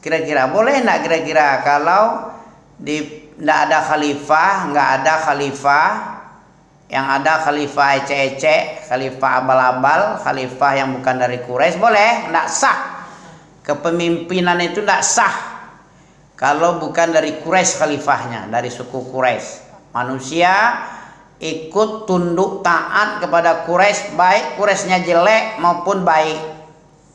Kira-kira boleh nggak kira-kira kalau nggak ada khalifah, nggak ada khalifah, yang ada khalifah ece-ece, khalifah abal-abal, khalifah yang bukan dari Quraisy, boleh? Nggak sah. Kepemimpinan itu nggak sah kalau bukan dari Quraisy khalifahnya, dari suku Quraisy. Manusia ikut tunduk taat kepada Quraisy, baik Quraisynya jelek maupun baik,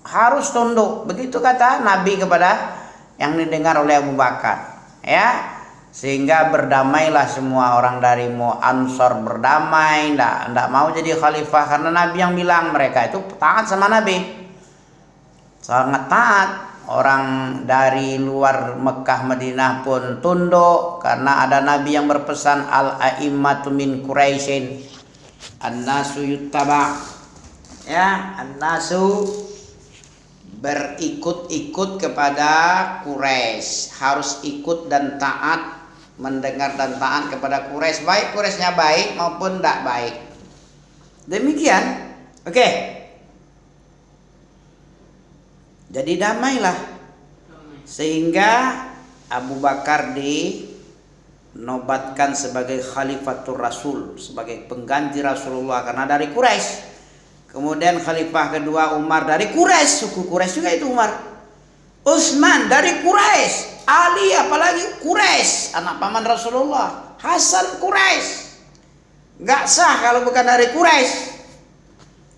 harus tunduk. Begitu kata Nabi kepada yang didengar oleh Abu Bakar, ya. Sehingga berdamailah semua orang dari Ansor berdamai, ndak mau jadi khalifah karena Nabi yang bilang. Mereka itu taat sama Nabi, sangat taat. Orang dari luar Mekah Madinah pun tunduk karena ada Nabi yang berpesan, al-a'immatu min Quraisyin an-nasu yuttaba, ya, an-nasu berikut-ikut kepada Quraisy, harus ikut dan taat, mendengar dan taat kepada Quraisy, baik Quraisynya baik maupun tidak baik. Demikian. Oke. Jadi damailah, sehingga Abu Bakar dinobatkan sebagai Khalifatul Rasul, sebagai pengganti Rasulullah karena dari Quraisy. Kemudian khalifah kedua Umar dari Quraisy, suku Quraisy juga itu Umar. Utsman dari Quraisy, Ali apalagi Quraisy, anak paman Rasulullah. Hasan Quraisy. Gak sah kalau bukan dari Quraisy.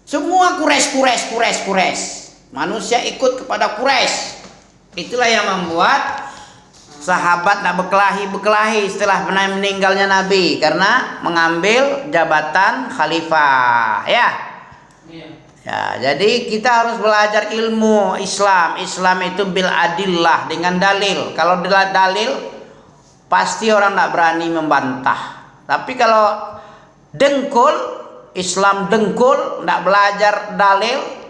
Semua Quraisy. Manusia ikut kepada Quraisy. Itulah yang membuat sahabat tak berkelahi setelah meninggalnya Nabi karena mengambil jabatan khalifah, ya. Ya, jadi kita harus belajar ilmu Islam. Islam itu bil adillah, dengan dalil. Kalau dalil pasti orang tak berani membantah. Tapi kalau dengkul, Islam dengkul, tak belajar dalil,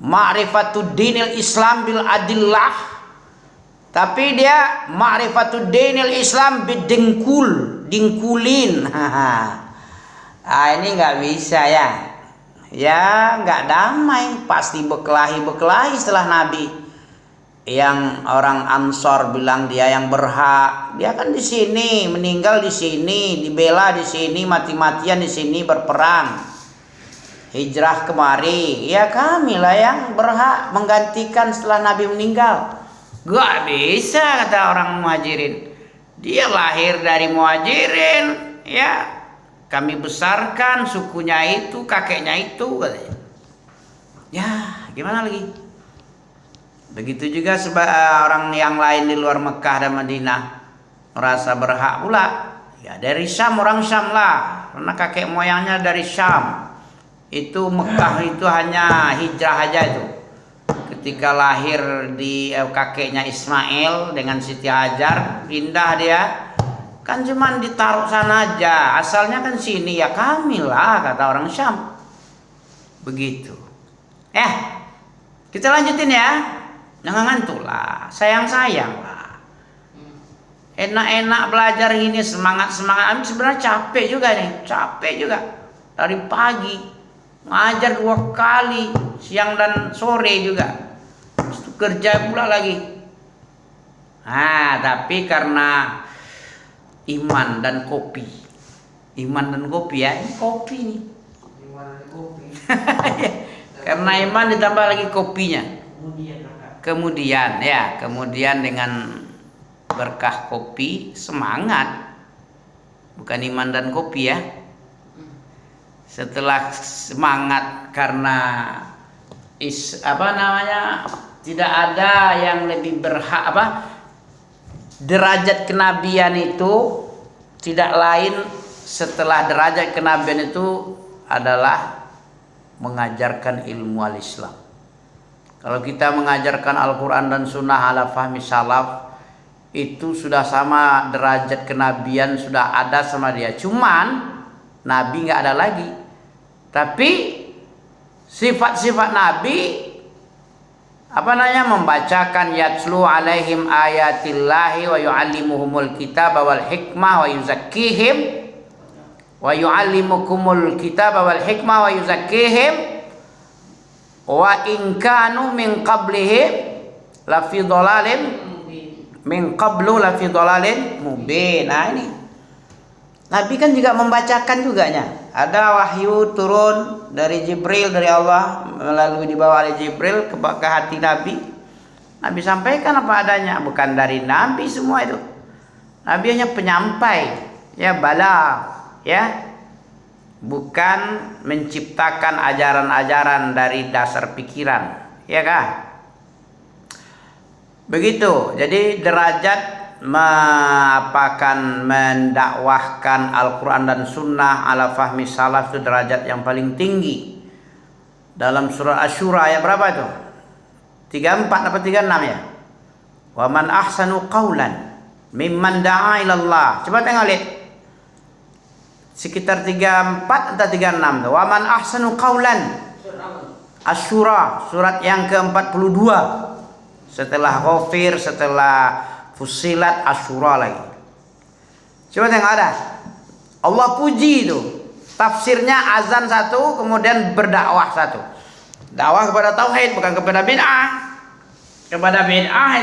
ma'rifatud dinil Islam bil adillah, tapi dia ma'rifatud dinil Islam dingkulin. Ini nggak bisa, ya nggak damai, pasti berkelahi setelah Nabi. Yang orang Ansor bilang dia yang berhak, dia kan di sini, meninggal di sini, dibela di sini, mati-matian di sini, berperang, hijrah kemari, ya kamilah yang berhak menggantikan setelah Nabi meninggal. Gak bisa, kata orang Muhajirin, dia lahir dari Muhajirin, ya kami besarkan sukunya itu, kakeknya itu, katanya. Ya gimana lagi. Begitu juga orang yang lain di luar Mekah dan Madinah merasa berhak pula, ya dari Syam, orang Syam lah, karena kakek moyangnya dari Syam. Itu Mekah itu hanya hijrah aja itu. Ketika lahir di kakeknya Ismail dengan Siti Hajar, pindah dia, kan cuman ditaruh sana aja, asalnya kan sini, ya kamilah, kata orang Syam. Begitu. Kita lanjutin ya. Jangan ngantuk lah, sayang-sayang lah. Enak-enak belajar ini, semangat-semangat. Sebenarnya capek juga nih, dari pagi ngajar 2 kali, siang dan sore juga, terus kerja pula lagi. Tapi karena iman dan kopi ya, ini kopi nih. Karena iman ditambah lagi kopinya. Kemudian dengan berkah kopi, semangat, bukan iman dan kopi ya. Setelah semangat karena tidak ada yang lebih berhak, derajat kenabian itu tidak lain setelah derajat kenabian itu adalah mengajarkan ilmu al-Islam. Kalau kita mengajarkan Al-Quran dan Sunnah ala fahmi salaf, itu sudah sama derajat kenabian, sudah ada sama dia. Cuman Nabi nggak ada lagi. Tapi sifat-sifat Nabi, membacakan yatslu alaihim ayatillahi wa yu'allimuhumul kitaba wal hikmah wa yuzakkihim wa yu'allimukumul kitaba wal hikmah wa yuzakkihim wa in kanu min qablihi lafi dhalalin min qablu lafi dhalalin mubin. Nah ini Nabi kan juga membacakan juganya. Ada wahyu turun dari Jibril, dari Allah, melalui dibawa oleh Jibril ke hati Nabi. Nabi sampaikan apa adanya, bukan dari Nabi semua itu. Nabi hanya penyampai, ya bala, ya, bukan menciptakan ajaran-ajaran dari dasar pikiran, ya kan? Begitu. Jadi derajat mendakwahkan Al-Quran dan Sunnah ala fahmi salaf itu derajat yang paling tinggi. Dalam surah Asy-Syura ayat berapa itu? 34 atau 36 ya? Wa man ahsanu qawlan mimman da'a ilallah. Coba tengok lihat. Sekitar 34 atau 36 tuh. Wa man ahsanu qawlan. Asy-Syura surat yang ke-42. Setelah Ghafir, setelah Fussilat, Asy-Syura lagi. Coba tengok ada. Allah puji itu. Tafsirnya azan satu, kemudian berdakwah satu. Dakwah kepada tauhid, bukan kepada bid'ah. Kepada bid'ah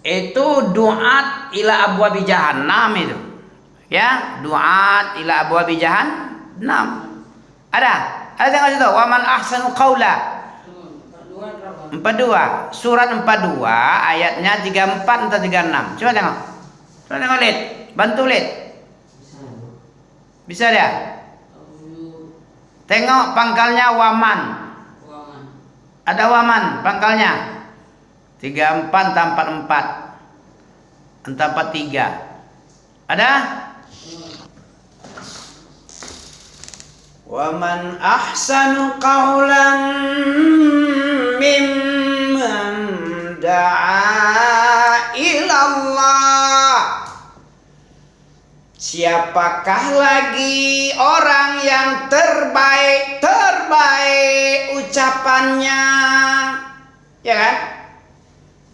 itu duat ila abwabi jahannam itu. Ya, duat ila abwabi jahannam. Ada tengok situ. Wa man ahsanu qaula. 42 surat 42 ayatnya 34 atau 36. Coba tengok. Coba tengok lihat. Bantu lihat. Bisa dia? Tengok pangkalnya waman. Ada waman pangkalnya. 34 tanpa 4. Entah 43. Ada? Waman ahsanu qawlan mimman da'a ilallah. Siapakah lagi orang yang terbaik ucapannya, ya kan?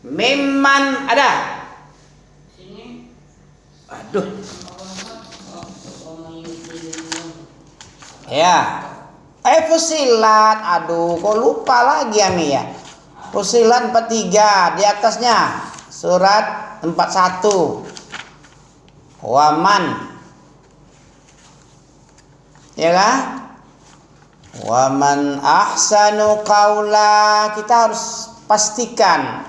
Mimman ada. Aduh. Ya. Fussilat. Aduh, kok lupa lagi Ami ya. Fussilat 43 di atasnya. Surat 41. Waman. Ya kan? Waman ahsanu qaula. Kita harus pastikan.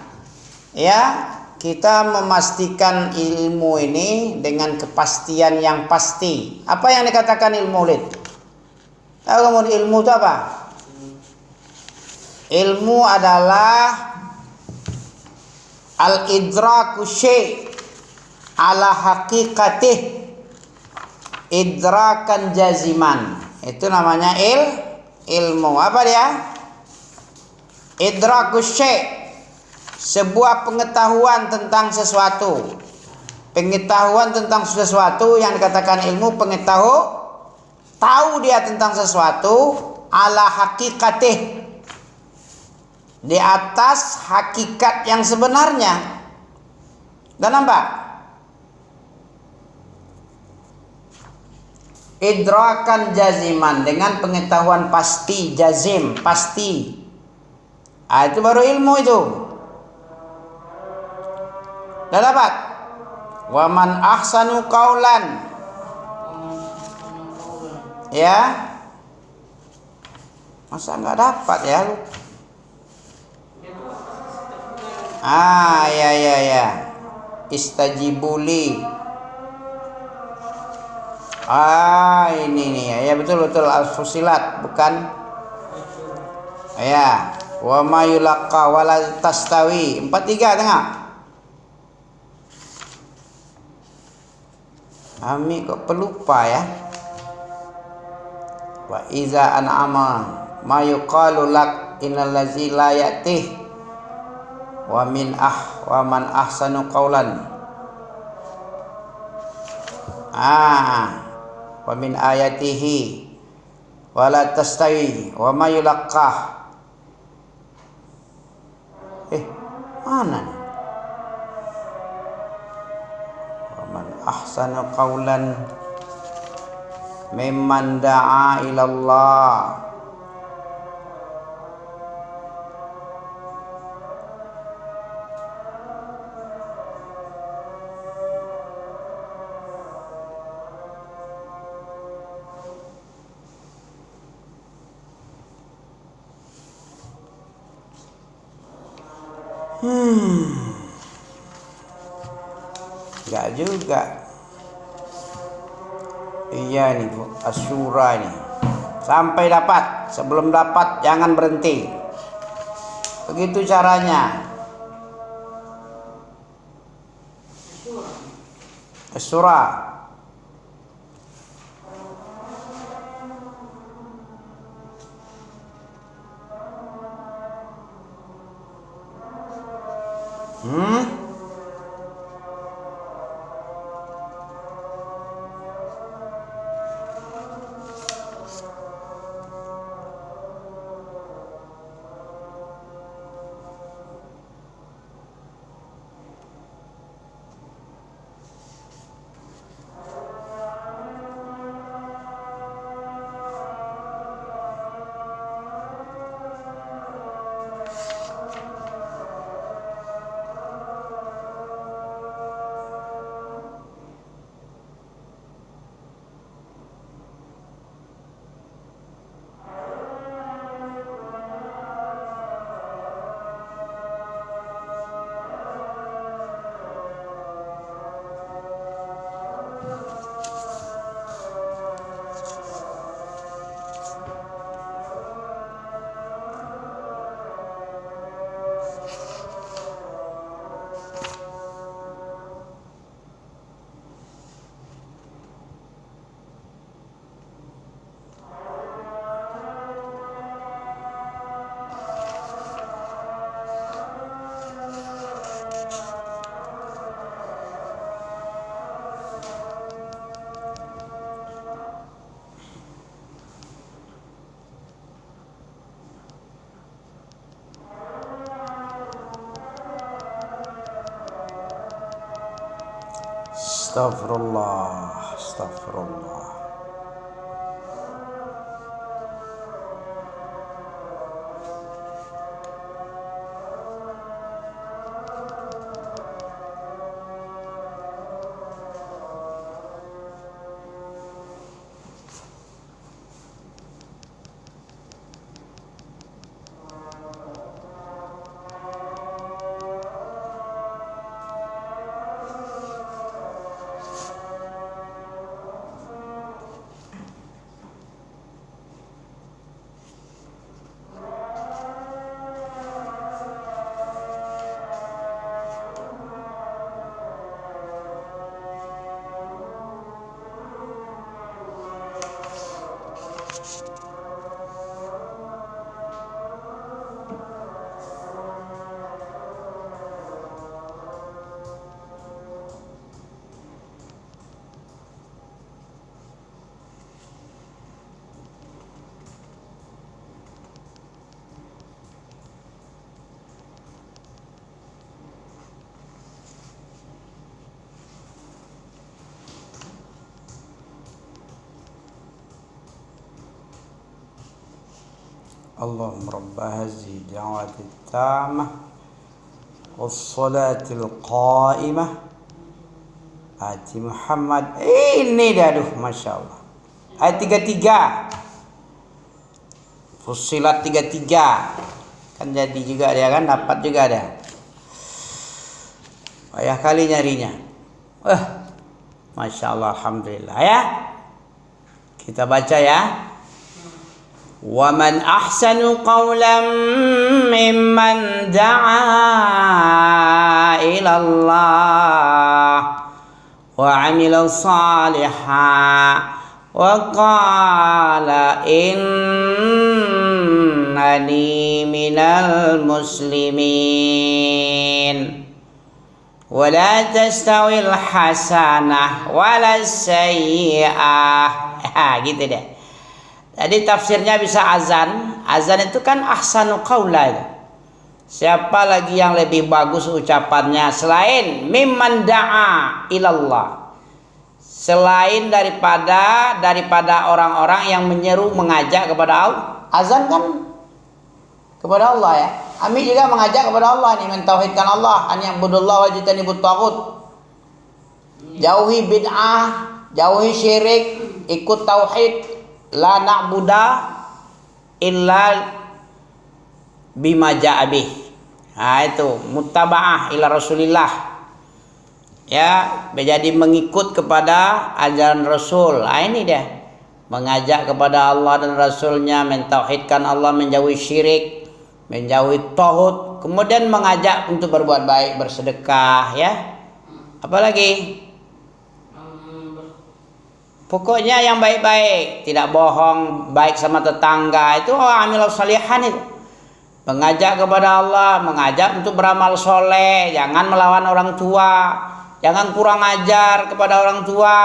Ya, kita memastikan ilmu ini dengan kepastian yang pasti. Apa yang dikatakan ilmu lid? Kemudian ilmu itu apa? Ilmu adalah al-idraku syai' ala haqiqatih idrakan jaziman. Itu namanya ilmu. Apa dia? Idraku syai', sebuah pengetahuan tentang sesuatu. Pengetahuan tentang sesuatu yang dikatakan ilmu, tahu dia tentang sesuatu ala hakikatih, di atas hakikat yang sebenarnya. Dan nampak? Idrakan jaziman, dengan pengetahuan pasti, jazim, pasti. Itu baru ilmu itu. Dan dapat? Waman ahsanu qaulan. Ya, masa nggak dapat ya lu? Ya. Istajibuli. Ini nih ya, betul Al-Fussilat, bukan? Ya, wa ma yulaqqa wala tastawi. 43 tengok. Ami kok pelupa ya. Wa iza an'ama ma yuqalu lak innal ladzi la ya'tih wa man ahsanu qawlan. Wa min ayatihi wa la tastawi wa ma yulaqqah. Mana nih? Wa man ahsanu qawlan mimman da'a ilallah. Enggak juga. Iya nih Bu, Asyura ini. Sampai dapat, sebelum dapat jangan berhenti. Begitu caranya. Asyura. Astagfirullah, astagfirullah. Allahumma rabb hadhihi da'wati tammah wassalatil qa'imah ati Muhammad. Ini dah, aduh, masya Allah. Ayat 33 Fussilat 33 kan jadi juga dia, kan dapat juga dia. Payah kali nyarinya. Masya Allah, alhamdulillah ya. Kita baca ya. Wa man ahsanu qawlan mimman da'a ila Allah wa 'amila shalihan wa qala innani minal muslimin wa la tastawil hasanah wala sayyi'ah. Gitu deh. Jadi tafsirnya bisa azan. Azan itu kan ahsanu qaula. Siapa lagi yang lebih bagus ucapannya selain mimman da'a ilallah, selain daripada orang-orang yang menyeru, mengajak kepada Allah. Azan kan kepada Allah ya. Ami juga mengajak kepada Allah nih, mentauhidkan Allah, an ya'budullah wa jitanibut taghut. Jauhi bid'ah, jauhi syirik, ikut tauhid. La na'buda illa bima ja'a bih. Nah, itu muttaba'ah ila Rasulillah. Ya, menjadi mengikut kepada ajaran Rasul. Nah, ini dia. Mengajak kepada Allah dan Rasulnya, mentauhidkan Allah, menjauhi syirik, menjauhi tauhid, kemudian mengajak untuk berbuat baik, bersedekah, ya. Apalagi? Pokoknya yang baik-baik, tidak bohong, baik sama tetangga, itu amilus shalihan itu. Mengajak kepada Allah, mengajak untuk beramal soleh, jangan melawan orang tua, jangan kurang ajar kepada orang tua.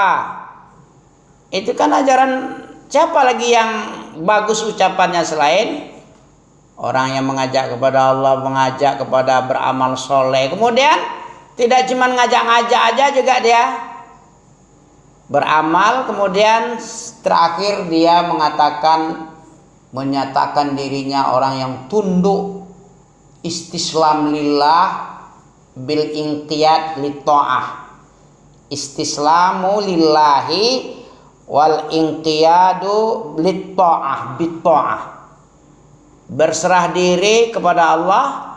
Itu kan ajaran siapa lagi yang bagus ucapannya selain orang yang mengajak kepada Allah, mengajak kepada beramal soleh. Kemudian tidak cuma ngajak-ngajak aja juga dia beramal, kemudian terakhir dia menyatakan dirinya orang yang tunduk, istislam lillah bil inqiyad li ta'ah. Istislamu lillahi wal inqiyadu lit ta'ah bit ta'ah. Berserah diri kepada Allah,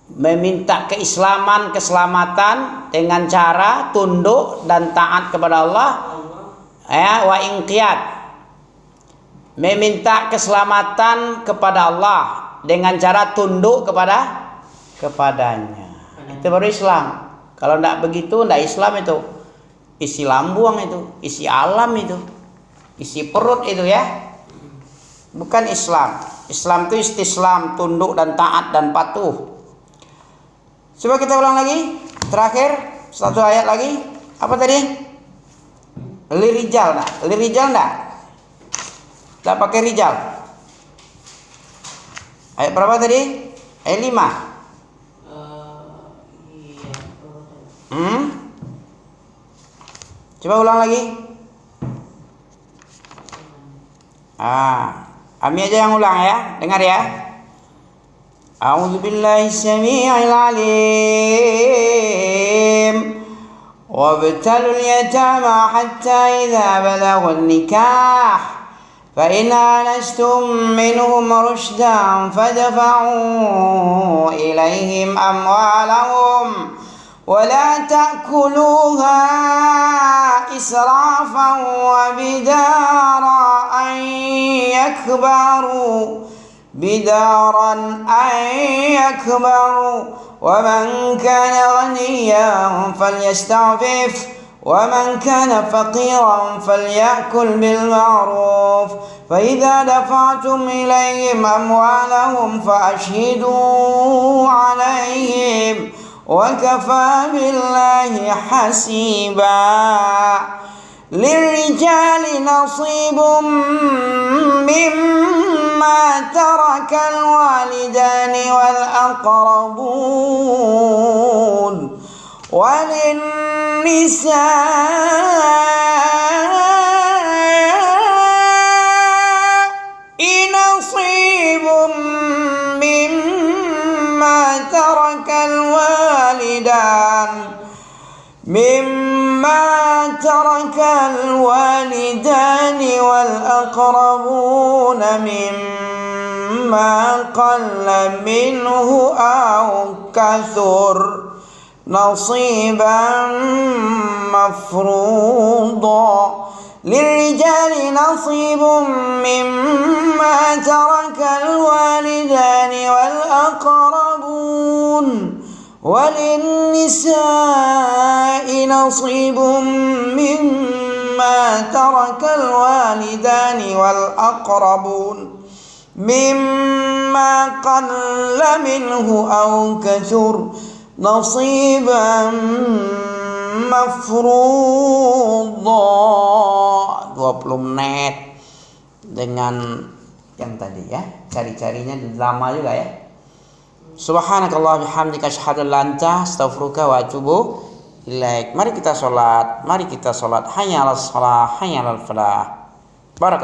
meminta keislaman, keselamatan dengan cara tunduk dan taat kepada Allah. Ya, wa inqiyad, meminta keselamatan kepada Allah dengan cara tunduk kepadanya. Itu baru Islam. Kalau tidak begitu, tidak Islam itu. Isi lambung itu, isi alam itu, isi perut itu, ya. Bukan Islam. Islam itu istislam, tunduk dan taat dan patuh. Coba kita ulang lagi. Terakhir, satu ayat lagi. Apa tadi? Lirijal enggak? Lirijal enggak? Enggak pakai rijal. Ayat berapa tadi? Ayat 5. Coba ulang lagi. Ami aja yang ulang ya. Dengar ya. A'udzu billahi samii'il 'aliim. Wabtalul yatama hatta idza balaghan nikah fa in anastum minhum rushdan fadfa'u ilaihim amwalahum wa la ta'kuluha israfan wa bidara an yakbaru wa man kana ghaniyan falyasta'fif wa man kana faqiran falyakul bil ma'ruf fa idza dafa'tum ilayhim amwalahum fa ashhidu 'alayhim wa kafa billahi hasiba. Lirijali nasibum mimma tarakal walidani wal aqrabun walin nisa'i nasibum mimma tarakal walidani wal aqrabun mimma qalla minhu aw kathur nasiban mafruḍa. Lirijali nasibum mimma tarakal walidani wal aqrabun وللنساء نصيب مما ترك الوالدان والأقربون مما قل منه أو كثر نصيبا مفروضا. 20 menit dengan yang tadi ya. Cari-carinya lama juga ya. Subhanakallah bihamdika asyhadu an la ilaha illa anta astaghfiruka wa atubu ilaik. Mari kita salat, hayya 'alas shalah, hayya 'alal falah. Barakallahu.